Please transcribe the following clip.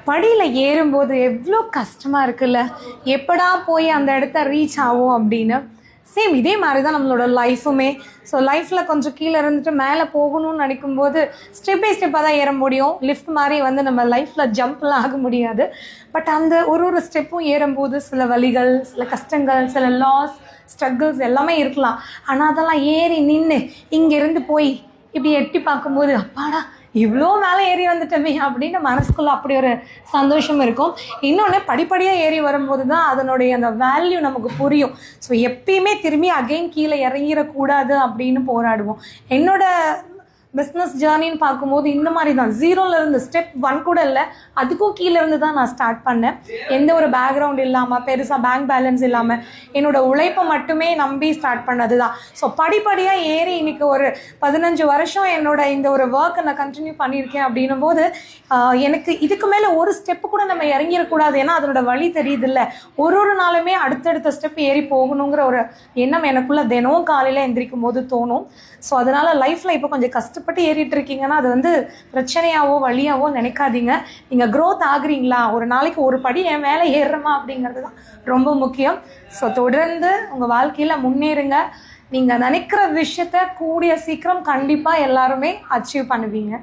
படியில் ஏறும்போது எவ்வளோ கஷ்டமாக இருக்குல்ல, எப்படா போய் அந்த இடத்த ரீச் ஆகும் அப்படின்னு. சேம் இதே மாதிரி தான் நம்மளோட லைஃபுமே. ஸோ லைஃப்பில் கொஞ்சம் கீழே இருந்துட்டு மேலே போகணும்னு நினைக்கும்போது ஸ்டெப் பை ஸ்டெப்பாக தான் ஏற முடியும். லிஃப்ட் மாதிரி நம்ம லைஃப்பில் ஜம்ப்லாம் ஆக முடியாது. பட் அந்த ஒரு ஸ்டெப்பும் ஏறும்போது சில வலிகள், சில கஷ்டங்கள், சில லாஸ், ஸ்ட்ரகிள்ஸ் எல்லாமே இருக்கலாம். ஆனால் அதெல்லாம் ஏறி நின்று இங்கேருந்து போய் இப்படி எட்டி பார்க்கும்போது அப்பாடா இவ்வளோ மேலே ஏறி வந்துட்டோமே அப்படின்னு மனசுக்குள்ளே அப்படி ஒரு சந்தோஷம் இருக்கும். இன்னொன்று படிப்படியாக ஏறி வரும்போது தான் அதனுடைய அந்த வேல்யூ நமக்கு புரியும். ஸோ எப்பயுமே திரும்பி அகைன் கீழே இறங்கிடக்கூடாது அப்படின்னு போராடுவோம். என்னோட பிஸ்னஸ் ஜேர்னின்னு பார்க்கும்போது இந்த மாதிரி தான், ஜீரோலேருந்து ஸ்டெப் 1 கூட இல்லை, அதுக்கும் கீழே இருந்து தான் நான் ஸ்டார்ட் பண்ணேன். எந்த ஒரு பேக்ரவுண்ட் இல்லாமல், பெருசாக பேங்க் பேலன்ஸ் இல்லாமல், என்னோட உழைப்பை மட்டுமே நம்பி ஸ்டார்ட் பண்ணது தான். ஸோ படிப்படியாக ஏறி இன்னைக்கு ஒரு 15 வருஷம் என்னோட இந்த ஒரு ஒர்க்கை நான் கண்டினியூ பண்ணியிருக்கேன். அப்படின்னும் போது எனக்கு இதுக்கு மேலே ஒரு ஸ்டெப்பு கூட நம்ம இறங்கிடக்கூடாது. ஏன்னா அதனோட வழி தெரியுதில்ல. ஒரு நாளுமே அடுத்தடுத்த ஸ்டெப் ஏறி போகணுங்கிற ஒரு எண்ணம் எனக்குள்ளே தினமும் காலையில் எந்திரிக்கும் போது தோணும். ஸோ அதனால் லைஃப்பில் இப்போ கொஞ்சம் கஷ்டப்பட்டு ஏறிட்டு இருக்கீங்கன்னா அது பிரச்சனையாவோ வழியாவோ நினைக்காதீங்க. நீங்கள் க்ரோத் ஆகுறீங்களா, ஒரு நாளைக்கு ஒரு படி என் மேலே ஏறுறமா அப்படிங்கிறது தான் ரொம்ப முக்கியம். ஸோ தொடர்ந்து உங்கள் வாழ்க்கையில் முன்னேறுங்க. நீங்கள் நினைக்கிற விஷயத்த கூடிய சீக்கிரம் கண்டிப்பாக எல்லாருமே அச்சீவ் பண்ணுவீங்க.